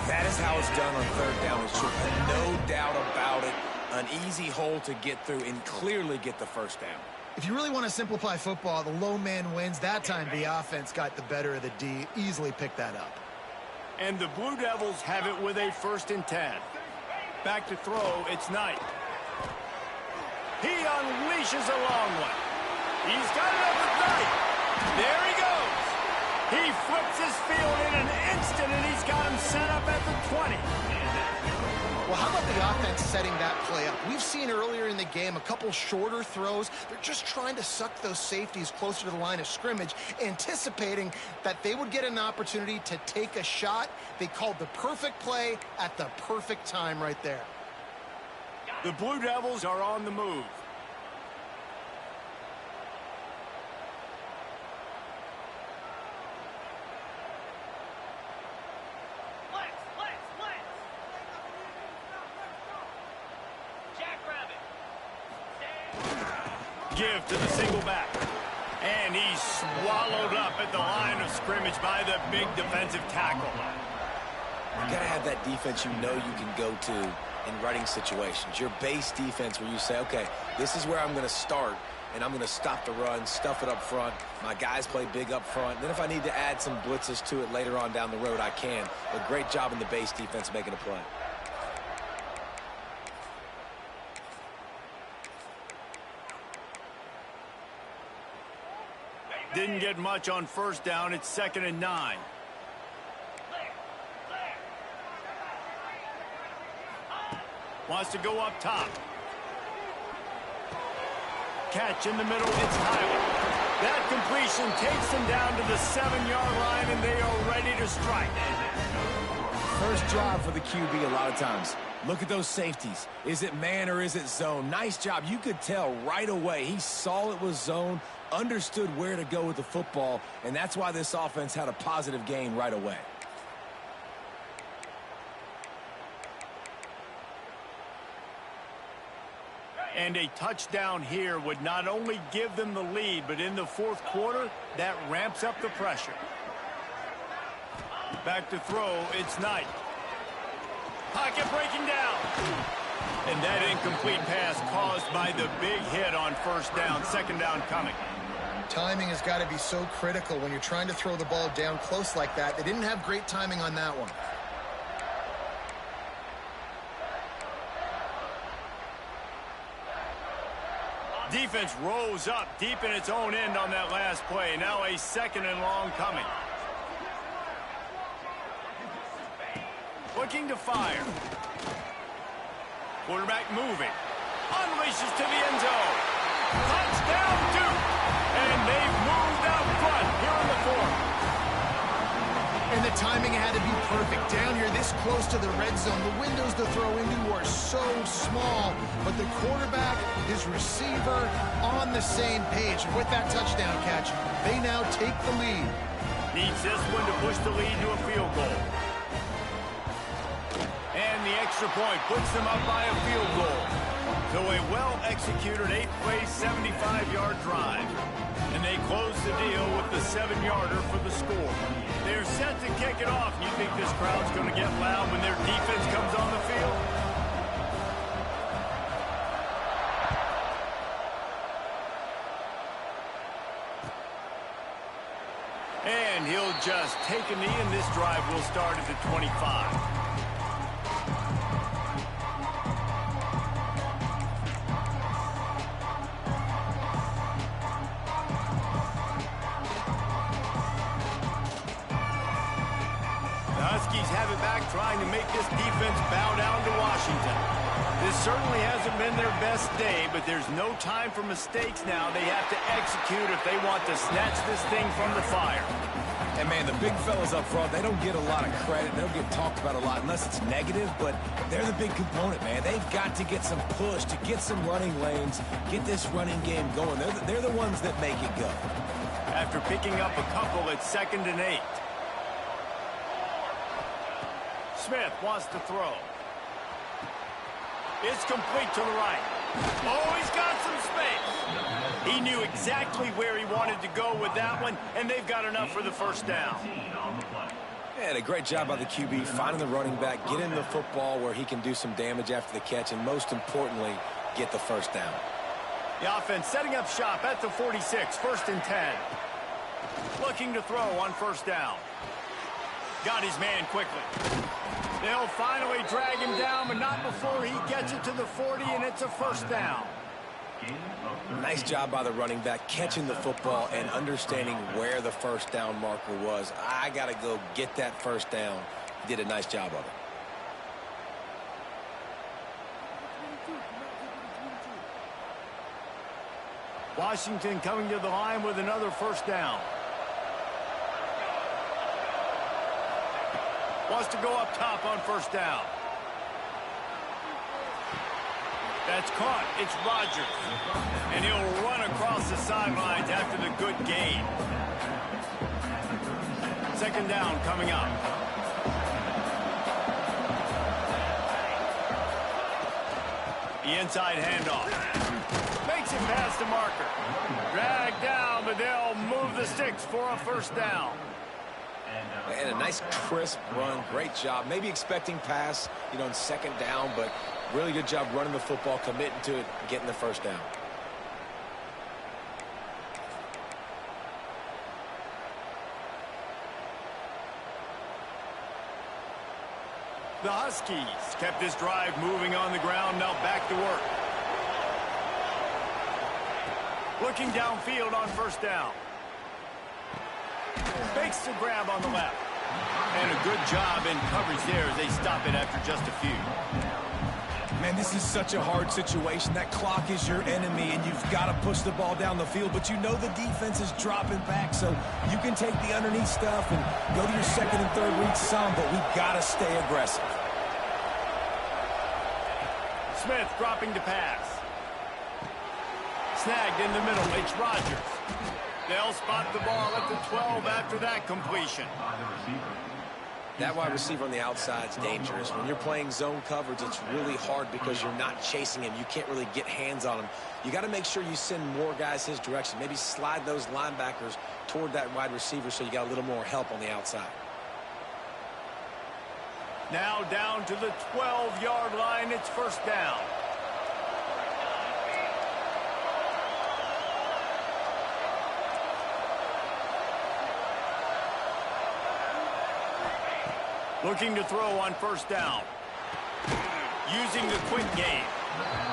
That is how it's done on third down. It's no doubt about it. An easy hole to get through and clearly get the first down. If you really want to simplify football, the low man wins. That time the offense got the better of the D. Easily picked that up. And the Blue Devils have it with a 1st and 10. Back to throw, it's Knight. He unleashes a long one. He's got it up with Knight. There he goes. He flips his field in an instant, and he's got him set up at the 20. Well, how about the offense setting that play up? We've seen earlier in the game a couple shorter throws. They're just trying to suck those safeties closer to the line of scrimmage, anticipating that they would get an opportunity to take a shot. They called the perfect play at the perfect time right there. The Blue Devils are on the move. Give to the single back. And he's swallowed up at the line of scrimmage by the big defensive tackle. You got to have that defense you know you can go to in running situations. Your base defense where you say, okay, this is where I'm going to start, and I'm going to stop the run, stuff it up front. My guys play big up front. Then if I need to add some blitzes to it later on down the road, I can. A great job in the base defense making a play. Didn't get much on 1st down. It's 2nd and 9. Wants to go up top. Catch in the middle. It's Tyler. That completion takes them down to the 7-yard line, and they are ready to strike. First job for the QB a lot of times. Look at those safeties. Is it man or is it zone? Nice job. You could tell right away. He saw it was zone, understood where to go with the football, and that's why this offense had a positive gain right away. And a touchdown here would not only give them the lead, but in the 4th quarter, that ramps up the pressure. Back to throw, it's Knight. Pocket breaking down. And that incomplete pass caused by the big hit on 1st down, 2nd down coming. Timing has got to be so critical when you're trying to throw the ball down close like that. They didn't have great timing on that one. Defense rose up deep in its own end on that last play. Now a 2nd and long coming. Looking to fire. Quarterback moving. Unleashes to the end zone. Touchdown, Duke. And they've moved out front here in the 4th. And the timing had to be perfect. Down here this close to the red zone, the windows to throw into are so small. But the quarterback, his receiver, on the same page. And with that touchdown catch, they now take the lead. Needs this one to push the lead to a field goal. And the extra point puts them up by a field goal. So a well-executed 8-play, 75-yard drive. And they close the deal with the 7-yarder for the score. They're set to kick it off. You think this crowd's going to get loud when their defense comes on the field? And he'll just take a knee, and this drive will start at the 25. Huskies have it back, trying to make this defense bow down to Washington. This certainly hasn't been their best day, but there's no time for mistakes now. They have to execute if they want to snatch this thing from the fire. And, man, the big fellas up front, they don't get a lot of credit. They don't get talked about a lot unless it's negative, but they're the big component, man. They've got to get some push, to get some running lanes, get this running game going. They're the ones that make it go. After picking up a couple, it's 2nd and 8. Smith wants to throw. It's complete to the right. Oh, he's got some space. He knew exactly where he wanted to go with that one, and they've got enough for the 1st down. And a great job by the QB finding the running back, getting the football where he can do some damage after the catch, and most importantly, get the first down. The offense setting up shop at the 46, 1st and 10. Looking to throw on 1st down. Got his man quickly. They'll finally drag him down, but not before he gets it to the 40, and it's a 1st down. Nice job by the running back, catching the football and understanding where the 1st down marker was. I got to go get that 1st down. He did a nice job of it. Washington coming to the line with another 1st down. Wants to go up top on 1st down. That's caught. It's Rodgers. And he'll run across the sidelines after the good gain. 2nd down coming up. The inside handoff. Makes it past the marker. Dragged down, but they'll move the sticks for a 1st down. And a nice crisp run. Great job. Maybe expecting pass, in 2nd down, but really good job running the football, committing to it, getting the 1st down. The Huskies kept this drive moving on the ground, now back to work. Looking downfield on 1st down. Makes the grab on the left. And a good job in coverage there as they stop it after just a few. Man, this is such a hard situation. That clock is your enemy, and you've got to push the ball down the field. But you know the defense is dropping back, so you can take the underneath stuff and go to your 2nd and 3rd read some, but we've got to stay aggressive. Smith dropping to pass. Snagged in the middle. It's Rodgers. They'll spot the ball at the 12 after that completion. That wide receiver on the outside is dangerous. When you're playing zone coverage, it's really hard because you're not chasing him. You can't really get hands on him. You got to make sure you send more guys his direction. Maybe slide those linebackers toward that wide receiver so you got a little more help on the outside. Now down to the 12-yard line. It's 1st down. Looking to throw on 1st down. Using the quick game.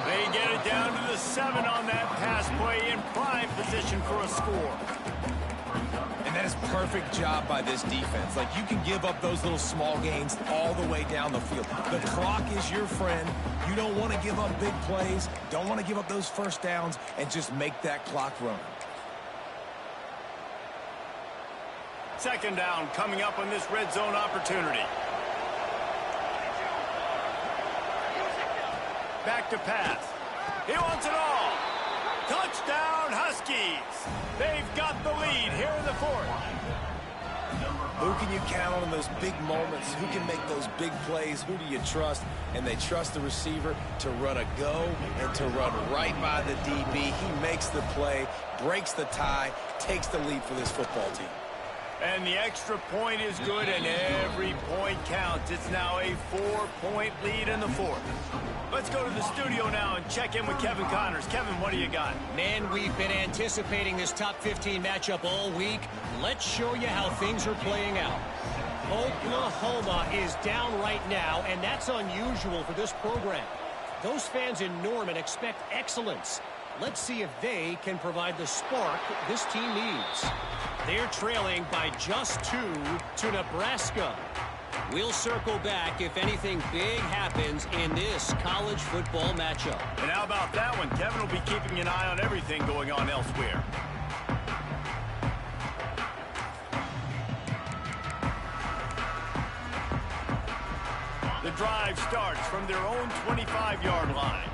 They get it down to the 7 on that pass play in prime position for a score. And that is perfect job by this defense. Like, you can give up those little small gains all the way down the field. The clock is your friend. You don't want to give up big plays. Don't want to give up those 1st downs and just make that clock run. 2nd down coming up on this red zone opportunity. Back to pass. He wants it all. Touchdown, Huskies. They've got the lead here in the 4th. Who can you count on in those big moments? Who can make those big plays? Who do you trust? And they trust the receiver to run a go and to run right by the DB. He makes the play, breaks the tie, takes the lead for this football team. And the extra point is good, and every point counts. It's now a 4-point lead in the 4th. Let's go to the studio now and check in with Kevin Connors. Kevin, what do you got? Man, we've been anticipating this top 15 matchup all week. Let's show you how things are playing out. Oklahoma is down right now, and that's unusual for this program. Those fans in Norman expect excellence. Let's see if they can provide the spark this team needs. They're trailing by just 2 to Nebraska. We'll circle back if anything big happens in this college football matchup. And how about that one? Kevin will be keeping an eye on everything going on elsewhere. The drive starts from their own 25-yard line.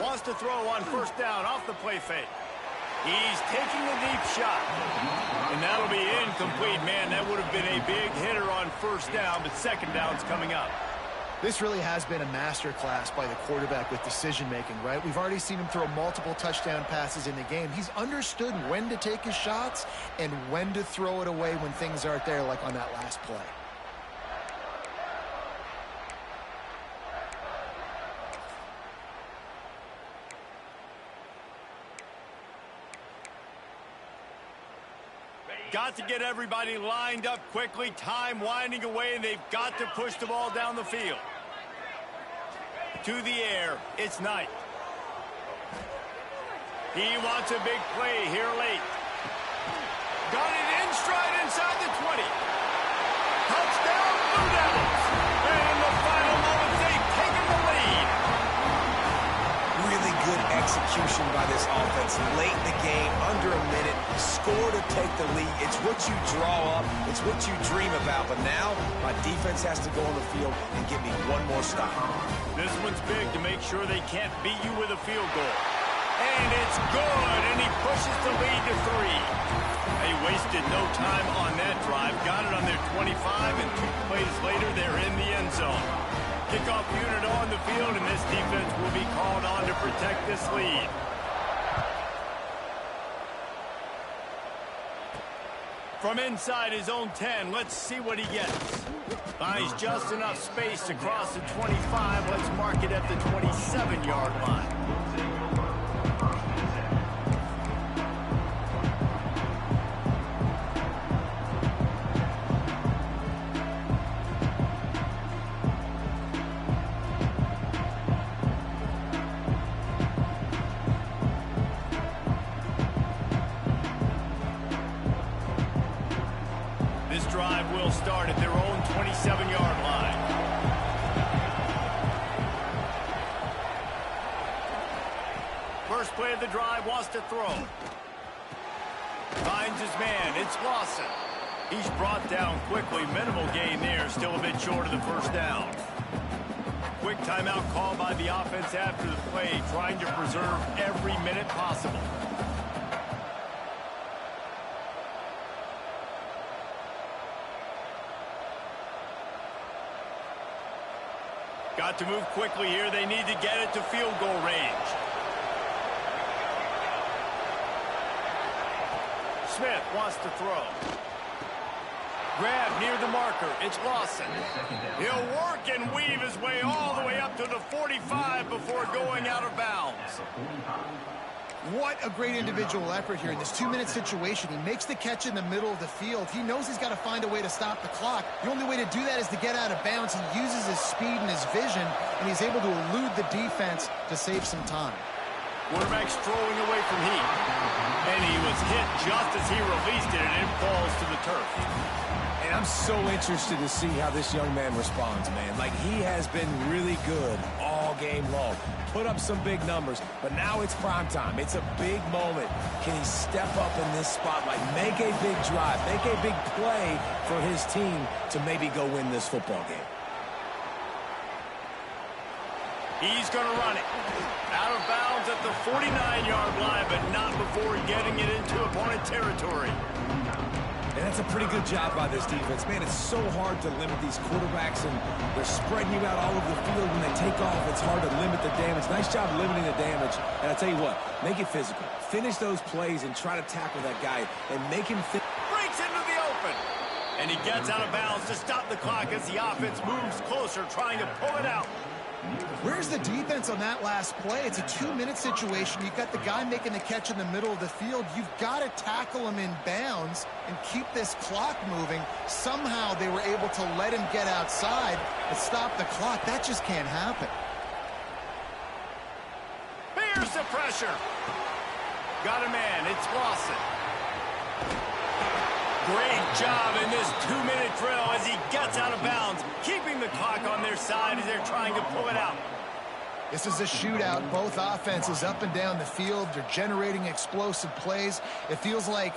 Wants to throw on 1st down off the play fake. He's taking a deep shot. And that'll be incomplete. Man, that would have been a big hitter on 1st down, but 2nd down's coming up. This really has been a masterclass by the quarterback with decision-making, right? We've already seen him throw multiple touchdown passes in the game. He's understood when to take his shots and when to throw it away when things aren't there, like on that last play. Got to get everybody lined up quickly. Time winding away, and they've got to push the ball down the field. To the air, it's Knight. He wants a big play here late. Got it in stride inside the 20. Touchdown, Blue Devils. And in the final moments, they've taken the lead. Really good execution by this offense. Late in the game, under a minute, score to take the lead. It's what you draw up. It's what you dream about. But now, my defense has to go on the field and give me one more stop. This one's big to make sure they can't beat you with a field goal. And it's good, and he pushes the lead to 3. They wasted no time on that drive. Got it on their 25, and 2 plays later, they're in the end zone. Kickoff unit on the field, and this defense will be called on to protect this lead. From inside his own 10, let's see what he gets. Finds just enough space to cross the 25. Let's mark it at the 27-yard line. Drive will start at their own 27-yard line. First play of the drive, wants to throw. Finds his man, it's Lawson. He's brought down quickly, minimal gain there, still a bit short of the first down. Quick timeout call by the offense after the play, trying to preserve every minute possible. Got to move quickly here. They need to get it to field goal range. Smith wants to throw. Grab near the marker. It's Lawson. He'll work and weave his way all the way up to the 45 before going out of bounds. What a great individual effort here in this 2-minute situation. He makes the catch in the middle of the field. He knows he's got to find a way to stop the clock. The only way to do that is to get out of bounds. He uses his speed and his vision, and he's able to elude the defense to save some time. Quarterback strolling away from heat. And he was hit just as he released it, and it falls to the turf. And I'm so interested to see how this young man responds, man. Like, he has been really good all game long. Put up some big numbers, but now it's prime time. It's a big moment. Can he step up in this spotlight, make a big drive, make a big play for his team to maybe go win this football game? He's going to run it. Out of bounds at the 49-yard line, but not before getting it into opponent territory. And that's a pretty good job by this defense. Man, it's so hard to limit these quarterbacks, and they're spreading you out all over the field. When they take off, it's hard to limit the damage. Nice job limiting the damage. And I'll tell you what, make it physical. Finish those plays and try to tackle that guy and make him think. Breaks into the open. And he gets out of bounds to stop the clock as the offense moves closer, trying to pull it out. Where's the defense on that last play? It's a 2-minute situation. You've got the guy making the catch in the middle of the field. You've got to tackle him in bounds and keep this clock moving. Somehow they were able to let him get outside and stop the clock. That just can't happen. Here's the pressure. Got a man. It's Lawson. Great job in this 2-minute drill as he gets out of bounds, keeping the clock on their side as they're trying to pull it out. This is a shootout. Both offenses up and down the field. They're generating explosive plays. It feels like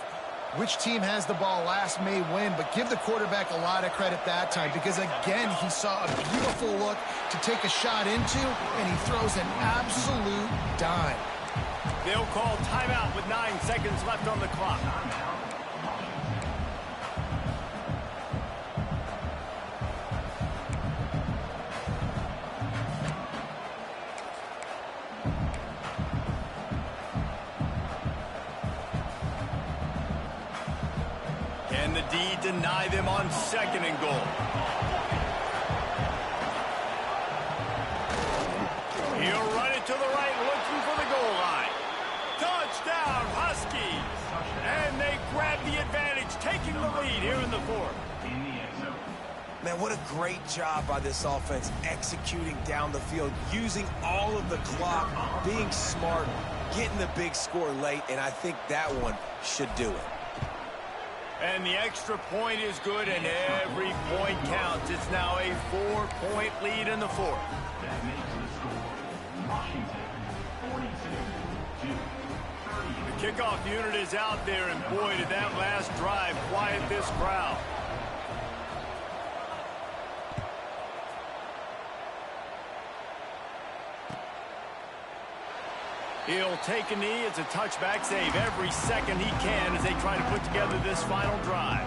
which team has the ball last may win, but give the quarterback a lot of credit that time because, again, he saw a beautiful look to take a shot into, and he throws an absolute dime. They'll call timeout with 9 seconds left on the clock. Can the D deny them on 2nd and goal? He'll run it to the right, looking for the goal line. Touchdown, Huskies! And they grab the advantage, taking the lead here in the 4th. Man, what a great job by this offense executing down the field, using all of the clock, being smart, getting the big score late, and I think that one should do it. And the extra point is good, and every point counts. It's now a 4-point lead in the 4th. That makes the score Washington 42-30. The kickoff unit is out there, and boy, did that last drive quiet this crowd. He'll take a knee. It's a touchback save every second he can as they try to put together this final drive.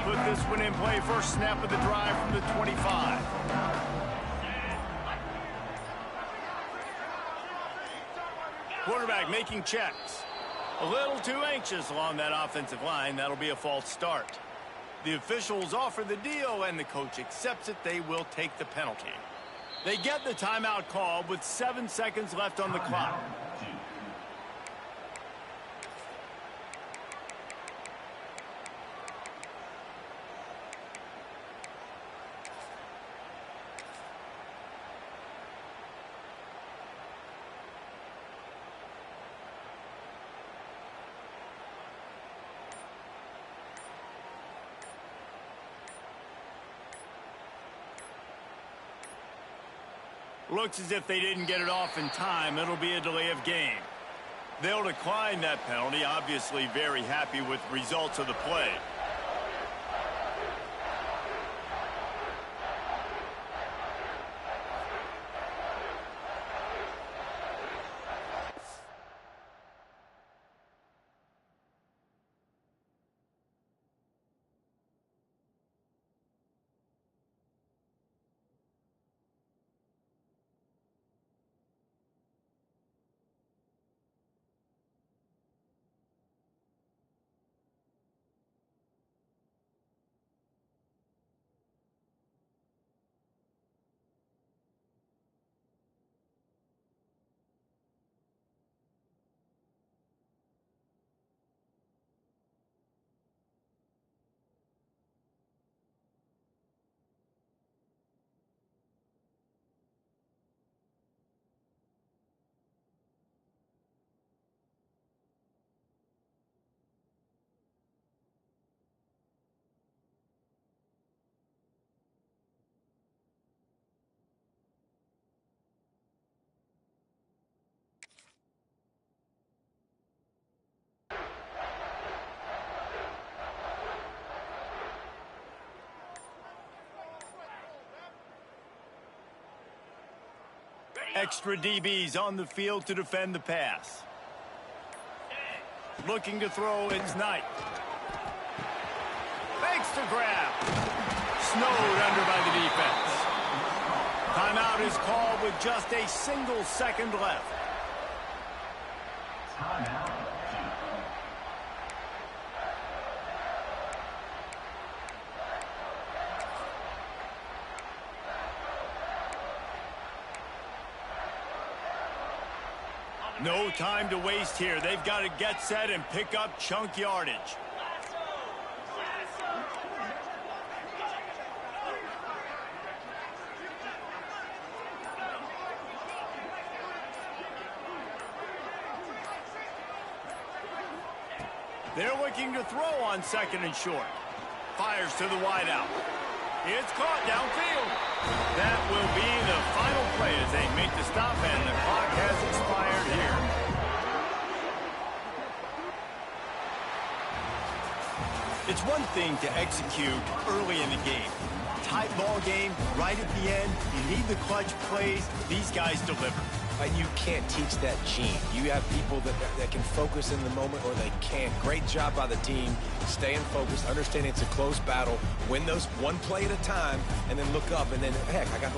Put this one in play. First snap of the drive from the 25. Quarterback making checks. A little too anxious along that offensive line. That'll be a false start. The officials offer the deal, and the coach accepts it. They will take the penalty. They get the timeout call with 7 seconds left on the clock. Looks as if they didn't get it off in time. It'll be a delay of game. They'll decline that penalty, obviously very happy with results of the play. Extra DBs on the field to defend the pass. Looking to throw, it's Knight. Thanks to grab. Snowed under by the defense. Timeout is called with just a single second left. Timeout. No time to waste here. They've got to get set and pick up chunk yardage. They're looking to throw on 2nd and short. Fires to the wideout. It's caught downfield. That will be the final play as they make the stop, and the clock has expired here. It's one thing to execute early in the game. Tight ball game, right at the end. You need the clutch plays. These guys deliver. And you can't teach that gene. You have people that can focus in the moment or they can't. Great job by the team, staying focused, understanding it's a close battle, win those one play at a time, and then look up, and then, heck, I got the win.